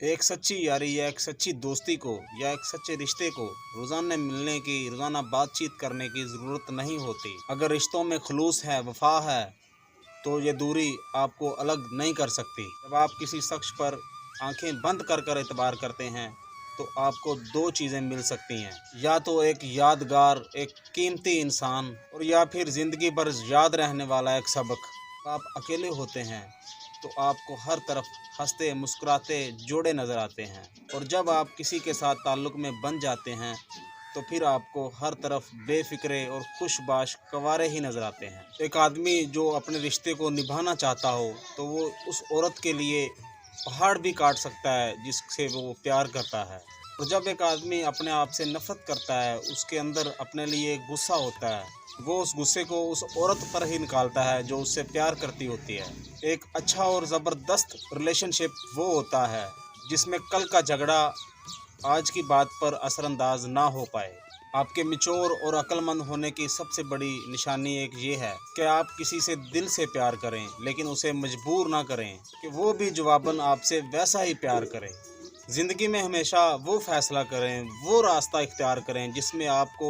एक सच्ची यारी या एक सच्ची दोस्ती को या एक सच्चे रिश्ते को रोजाना मिलने की, रोजाना बातचीत करने की ज़रूरत नहीं होती। अगर रिश्तों में खुलूस है, वफा है, तो ये दूरी आपको अलग नहीं कर सकती। जब आप किसी शख्स पर आंखें बंद कर कर एतबार करते हैं तो आपको दो चीज़ें मिल सकती हैं, या तो एक यादगार, एक कीमती इंसान, और या फिर ज़िंदगी भर याद रहने वाला एक सबक। आप अकेले होते हैं तो आपको हर तरफ हंसते मुस्कुराते जोड़े नज़र आते हैं, और जब आप किसी के साथ ताल्लुक़ में बन जाते हैं तो फिर आपको हर तरफ बेफिक्रे और खुशबाश कंवारे ही नज़र आते हैं। एक आदमी जो अपने रिश्ते को निभाना चाहता हो तो वो उस औरत के लिए पहाड़ भी काट सकता है जिससे वो प्यार करता है। और जब एक आदमी अपने आप से नफरत करता है, उसके अंदर अपने लिए गुस्सा होता है, वो उस गुस्से को उस औरत पर ही निकालता है जो उससे प्यार करती होती है। एक अच्छा और ज़बरदस्त रिलेशनशिप वो होता है जिसमें कल का झगड़ा आज की बात पर असरअंदाज ना हो पाए। आपके मिचोर और अक्लमंद होने की सबसे बड़ी निशानी एक ये है कि आप किसी से दिल से प्यार करें, लेकिन उसे मजबूर ना करें कि वो भी जवाबन आपसे वैसा ही प्यार करें। ज़िंदगी में हमेशा वो फैसला करें, वो रास्ता इख्तियार करें जिसमें आपको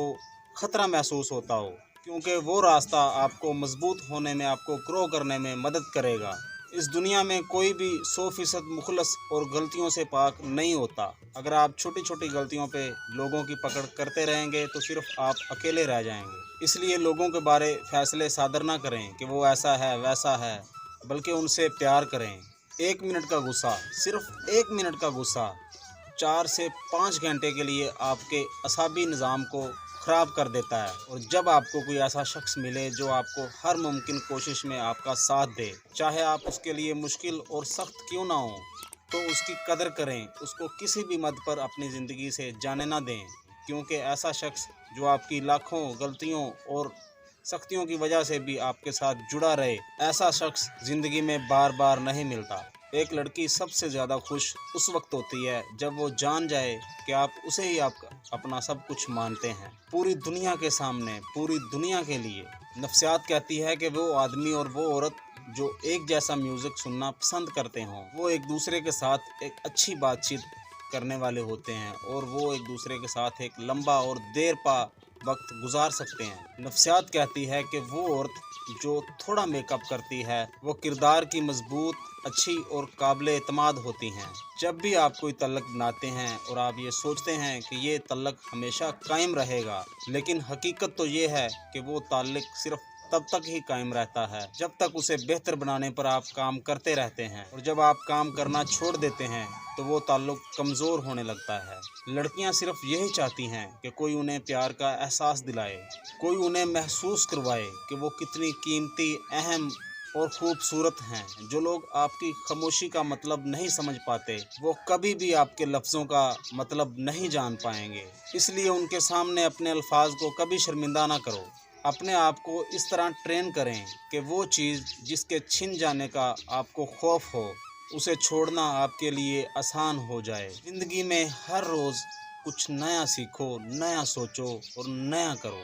ख़तरा महसूस होता हो, क्योंकि वो रास्ता आपको मजबूत होने में, आपको ग्रो करने में मदद करेगा। इस दुनिया में कोई भी 100% मुखलस और गलतियों से पाक नहीं होता। अगर आप छोटी छोटी गलतियों पे लोगों की पकड़ करते रहेंगे तो सिर्फ आप अकेले रह जाएंगे। इसलिए लोगों के बारे फैसले सादर ना करें कि वो ऐसा है वैसा है, बल्कि उनसे प्यार करें। 1 मिनट का गुस्सा, सिर्फ 1 मिनट का गुस्सा 4 से 5 घंटे के लिए आपके असाबी निज़ाम को ख़राब कर देता है। और जब आपको कोई ऐसा शख्स मिले जो आपको हर मुमकिन कोशिश में आपका साथ दे, चाहे आप उसके लिए मुश्किल और सख्त क्यों ना हो, तो उसकी कदर करें, उसको किसी भी मद पर अपनी ज़िंदगी से जाने ना दें, क्योंकि ऐसा शख्स जो आपकी लाखों गलतियों और सख्तियों की वजह से भी आपके साथ जुड़ा रहे, ऐसा शख्स ज़िंदगी में बार बार नहीं मिलता। एक लड़की सबसे ज़्यादा खुश उस वक्त होती है जब वो जान जाए कि आप उसे ही आप अपना सब कुछ मानते हैं, पूरी दुनिया के सामने, पूरी दुनिया के लिए। नफ्सियात कहती है कि वो आदमी और वो औरत जो एक जैसा म्यूज़िक सुनना पसंद करते हों, वो एक दूसरे के साथ एक अच्छी बातचीत करने वाले होते हैं, और वो एक दूसरे के साथ एक लंबा और देर पा वक्त गुजार सकते हैं। नफ्सियात कहती है कि वो औरत जो थोड़ा मेकअप करती है वो किरदार की मजबूत, अच्छी और काबिल एतमाद होती हैं। जब भी आप कोई तल्लक बनाते हैं और आप ये सोचते हैं कि ये तल्लक हमेशा कायम रहेगा, लेकिन हकीकत तो ये है कि वो ताल्लुक सिर्फ तब तक ही कायम रहता है जब तक उसे बेहतर बनाने पर आप काम करते रहते हैं, और जब आप काम करना छोड़ देते हैं तो वो ताल्लुक कमज़ोर होने लगता है। लड़कियां सिर्फ यही चाहती हैं कि कोई उन्हें प्यार का एहसास दिलाए, कोई उन्हें महसूस करवाए कि वो कितनी कीमती, अहम और खूबसूरत हैं। जो लोग आपकी खामोशी का मतलब नहीं समझ पाते, वो कभी भी आपके लफ्ज़ों का मतलब नहीं जान पाएंगे। इसलिए उनके सामने अपने अल्फाज को कभी शर्मिंदा ना करो। अपने आप को इस तरह ट्रेन करें कि वो चीज़ जिसके छिन जाने का आपको खौफ हो, उसे छोड़ना आपके लिए आसान हो जाए। ज़िंदगी में हर रोज़ कुछ नया सीखो, नया सोचो और नया करो।